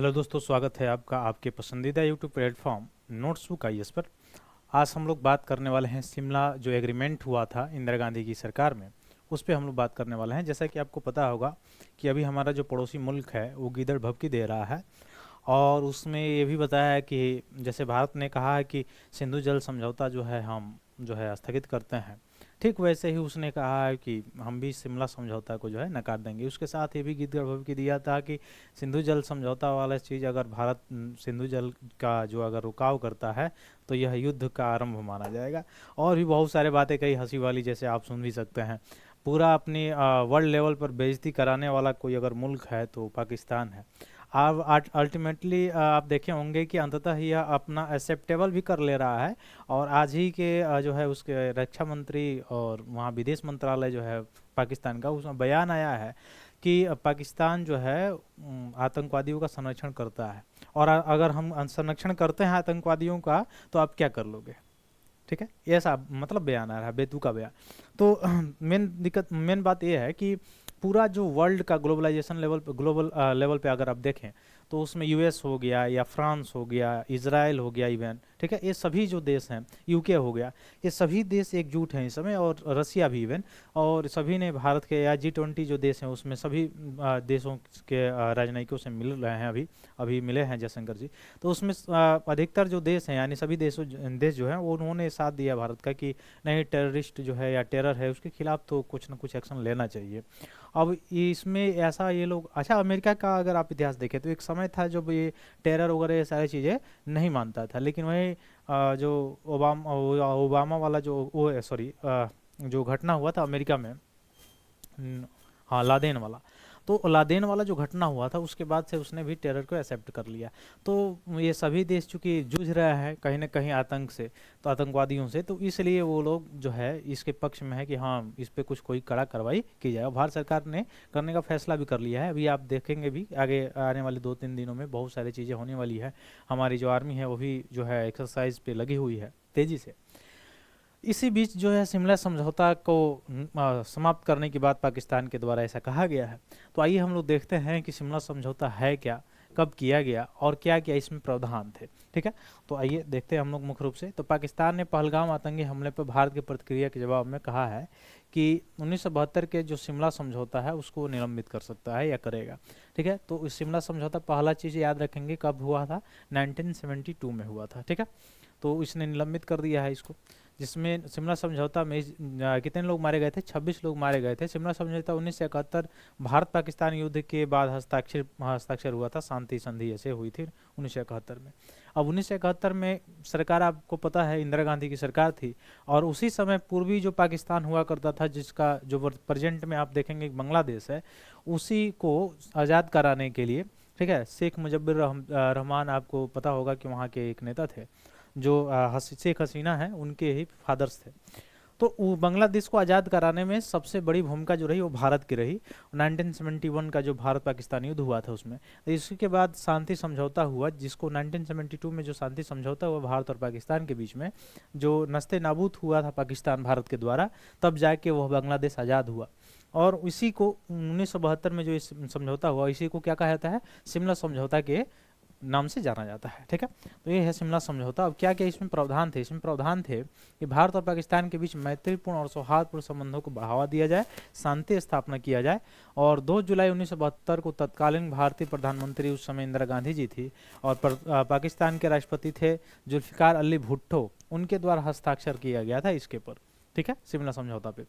Hello दोस्तों, स्वागत है आपका आपके पसंदीदा यूट्यूब प्लेटफॉर्म नोट्सबुक आईएएस पर। आज हम लोग बात करने वाले हैं शिमला जो एग्रीमेंट हुआ था इंदिरा गांधी की सरकार में, उस पर हम लोग बात करने वाले हैं। जैसा कि आपको पता होगा कि अभी हमारा जो पड़ोसी मुल्क है वो गीदड़ भभकी दे रहा है, और उसमें ये भी बताया है कि जैसे भारत ने कहा है कि सिंधु जल समझौता जो है हम जो है स्थगित करते हैं, ठीक वैसे ही उसने कहा है कि हम भी शिमला समझौता को जो है नकार देंगे। उसके साथ ये भी गीत गड़बड़ की दिया था कि सिंधु जल समझौता वाला चीज़ अगर भारत सिंधु जल का जो अगर रुकाव करता है तो यह युद्ध का आरंभ माना जाएगा। और भी बहुत सारे बातें कही हंसी वाली, जैसे आप सुन भी सकते हैं। पूरा अपनी वर्ल्ड लेवल पर बेइज्जती कराने वाला कोई अगर मुल्क है तो पाकिस्तान है। अब अल्टीमेटली आप देखे होंगे कि अंततः यह अपना एक्सेप्टेबल भी कर ले रहा है। और आज ही के जो है उसके रक्षा मंत्री और वहाँ विदेश मंत्रालय जो है पाकिस्तान का, उसमें बयान आया है कि पाकिस्तान जो है आतंकवादियों का संरक्षण करता है, और अगर हम संरक्षण करते हैं आतंकवादियों का तो आप क्या कर लोगे। ठीक है, ये ऐसा मतलब बयान आ रहा है, बेतुका बयान। तो मेन बात यह है कि पूरा जो वर्ल्ड का ग्लोबलाइजेशन लेवल पे, ग्लोबल लेवल पे अगर आप देखें तो उसमें यूएस हो गया या फ्रांस हो गया, इजराइल हो गया इवन, ठीक है, ये सभी जो देश हैं, यूके हो गया, ये सभी देश एकजुट हैं इस समय, और रसिया भी इवन। और सभी ने भारत के या G20 जो देश हैं उसमें सभी देशों के राजनयिकों से मिल रहे हैं। अभी अभी मिले हैं जयशंकर जी। तो उसमें अधिकतर जो देश हैं यानी सभी देश जो हैं वो उन्होंने साथ दिया भारत का कि नहीं, टेररिस्ट जो है या टेरर है उसके खिलाफ तो कुछ ना कुछ एक्शन लेना चाहिए। अब इसमें ऐसा ये लोग, अच्छा, अमेरिका का अगर आप इतिहास देखें तो एक समय था जब ये टेरर वगैरह ये सारी चीज़ें नहीं मानता था, लेकिन वही जो ओबामा वाला जो वो सॉरी जो घटना हुआ था अमेरिका में, हाँ, लादेन वाला। तो लादेन वाला जो घटना हुआ था उसके बाद से उसने भी टेरर को एक्सेप्ट कर लिया। तो ये सभी देश चूंकि जूझ रहा है कहीं ना कहीं आतंक से, तो आतंकवादियों से, तो इसलिए वो लोग जो है इसके पक्ष में है कि हाँ, इस पे कुछ कोई कड़ा कार्रवाई की जाए। और भारत सरकार ने करने का फैसला भी कर लिया है। अभी आप देखेंगे भी आगे आने वाले 2-3 दिनों में बहुत सारी चीज़ें होने वाली है। हमारी जो आर्मी है वो भी जो है एक्सरसाइज पे लगी हुई है तेज़ी से। इसी बीच जो है शिमला समझौता को समाप्त करने की बात पाकिस्तान के द्वारा ऐसा कहा गया है। तो आइए हम लोग देखते हैं कि शिमला समझौता है क्या, कब किया गया और क्या क्या इसमें प्रावधान थे। ठीक है, तो आइए देखते हैं हम लोग मुख्य रूप से। तो पाकिस्तान ने पहलगाम आतंकी हमले पर भारत की प्रतिक्रिया के जवाब में कहा है कि 1972 के जो शिमला समझौता है उसको निलंबित कर सकता है या करेगा। ठीक है, तो इस शिमला समझौता पहला चीज़ याद रखेंगे कब हुआ था, 1972 में हुआ था। ठीक है, तो इसने निलंबित कर दिया है इसको। जिसमें शिमला समझौता में कितने लोग मारे गए थे, 26 लोग मारे गए थे। शिमला समझौता 1971 भारत पाकिस्तान युद्ध के बाद हस्ताक्षर हुआ था, शांति संधि ऐसे हुई थी 1971 में। अब 1971 में सरकार, आपको पता है, इंदिरा गांधी की सरकार थी, और उसी समय पूर्वी जो पाकिस्तान हुआ करता था, जिसका जो प्रेजेंट में आप देखेंगे बांग्लादेश है, उसी को आज़ाद कराने के लिए, ठीक है, शेख मुजब्बिर रहमान, आपको पता होगा कि वहाँ के एक नेता थे जो शेख हसीना है, उनके ही फादर्स थे। तो बांग्लादेश को आज़ाद कराने में सबसे बड़ी भूमिका जो रही वो भारत की रही। 1971 का जो भारत पाकिस्तान युद्ध हुआ था उसमें, तो इसके बाद शांति समझौता हुआ, जिसको 1972 में जो शांति समझौता हुआ भारत और पाकिस्तान के बीच में, जो नस्ते नाबूद हुआ था पाकिस्तान भारत के द्वारा, तब जाके वह बांग्लादेश आज़ाद हुआ। और इसी को 1972 में जो इस समझौता हुआ, इसी को क्या कहा जाता है, शिमला समझौता के नाम से जाना जाता है। ठीक है, तो ये है शिमला समझौता। अब क्या क्या इसमें प्रावधान थे, इसमें प्रावधान थे कि भारत और पाकिस्तान के बीच मैत्रीपूर्ण और सौहार्दपूर्ण संबंधों को बढ़ावा दिया जाए, शांति स्थापना किया जाए। और 2 जुलाई 1972 को तत्कालीन भारतीय प्रधानमंत्री, उस समय इंदिरा गांधी जी थी, और पाकिस्तान के राष्ट्रपति थे जुल्फिकार अली भुट्टो, उनके द्वारा हस्ताक्षर किया गया था इसके ऊपर। ठीक है, शिमला समझौता पे।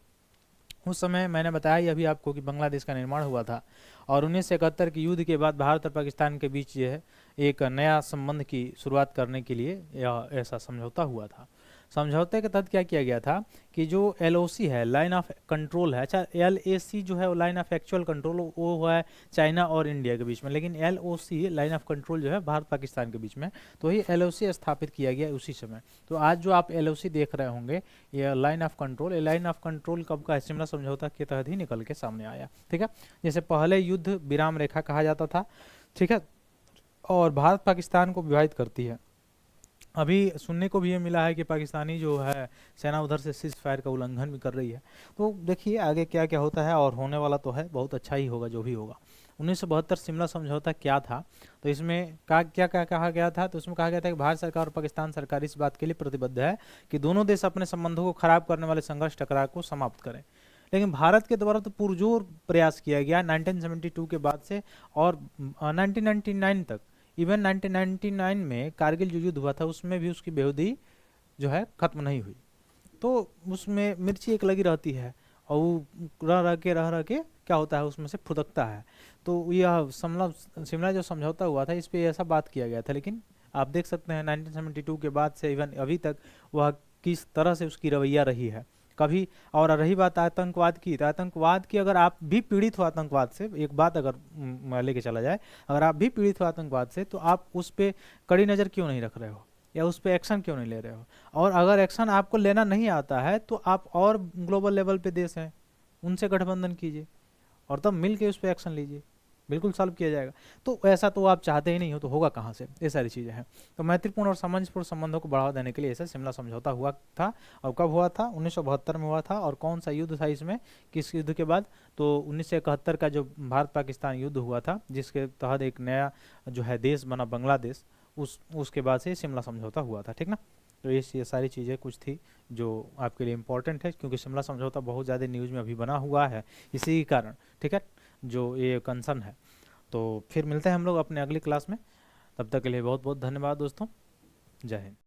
उस समय मैंने बताया ही अभी आपको कि बांग्लादेश का निर्माण हुआ था, और 1971 के युद्ध के बाद भारत और पाकिस्तान के बीच ये है एक नया संबंध की शुरुआत करने के लिए यह ऐसा समझौता हुआ था। समझौते के तहत क्या किया गया था कि जो LOC है, लाइन ऑफ कंट्रोल है, अच्छा, LAC जो है वो लाइन ऑफ एक्चुअल कंट्रोल, वो हुआ है चाइना और इंडिया के बीच में, लेकिन LOC लाइन ऑफ कंट्रोल जो है भारत पाकिस्तान के बीच में, तो ये LOC स्थापित किया गया उसी समय। तो आज जो आप LOC देख रहे होंगे, ये लाइन ऑफ कंट्रोल, ये लाइन ऑफ कंट्रोल कब का है, शिमला समझौता के तहत ही निकल के सामने आया। ठीक है, जैसे पहले युद्ध विराम रेखा कहा जाता था, ठीक है, और भारत पाकिस्तान को विभाजित करती है। अभी सुनने को भी ये मिला है कि पाकिस्तानी जो है सेना उधर से सीज फायर का उल्लंघन भी कर रही है। तो देखिए आगे क्या क्या होता है, और होने वाला तो है बहुत अच्छा ही होगा जो भी होगा। 1972 शिमला समझौता क्या था? तो इसमें क्या क्या कहा गया था? तो उसमें कहा गया था कि भारत सरकार और पाकिस्तान सरकार इस बात के लिए प्रतिबद्ध है कि दोनों देश अपने संबंधों को खराब करने वाले संघर्ष टकराव को समाप्त करें। लेकिन भारत के द्वारा तो पुरजोर प्रयास किया गया 1972 के बाद से और 1999 तक। इवन 1999 में कारगिल जो युद्ध हुआ था उसमें भी उसकी बेहूदी जो है खत्म नहीं हुई। तो उसमें मिर्ची एक लगी रहती है और वो रह के क्या होता है उसमें से फुदकता है। तो यह शिमला शिमला जो समझौता हुआ था इस पे ऐसा बात किया गया था, लेकिन आप देख सकते हैं 1972 के बाद से इवन अभी तक वह किस तरह से उसकी रवैया रही है कभी। और रही बात आतंकवाद की, तो आतंकवाद की अगर आप भी पीड़ित हो आतंकवाद से, एक बात अगर लेके चला जाए, अगर आप भी पीड़ित हो आतंकवाद से तो आप उस पर कड़ी नज़र क्यों नहीं रख रहे हो या उस पर एक्शन क्यों नहीं ले रहे हो? और अगर एक्शन आपको लेना नहीं आता है तो आप और ग्लोबल लेवल पे देश हैं उनसे गठबंधन कीजिए और तब मिल के उस पर एक्शन लीजिए, बिल्कुल सॉल्व किया जाएगा। तो ऐसा तो आप चाहते ही नहीं हो तो होगा कहाँ से? ये सारी चीज़ें हैं। तो मैत्रीपूर्ण और समंजसपूर्ण संबंधों को बढ़ावा देने के लिए ऐसा शिमला समझौता हुआ था। और कब हुआ था? 1972 में हुआ था। और कौन सा युद्ध था इसमें, किस युद्ध के बाद? तो 1971 का जो भारत पाकिस्तान युद्ध हुआ था जिसके तहत एक नया जो है देश बना बांग्लादेश, उसके बाद से शिमला समझौता हुआ था। ठीक ना? तो ये सारी चीज़ें कुछ थी जो आपके लिए इम्पोर्टेंट है, क्योंकि शिमला समझौता बहुत ज़्यादा न्यूज़ में अभी बना हुआ है इसी के कारण। ठीक है, जो ये कंसर्न है। तो फिर मिलते हैं हम लोग अपने अगली क्लास में। तब तक के लिए बहुत बहुत धन्यवाद दोस्तों। जय हिंद।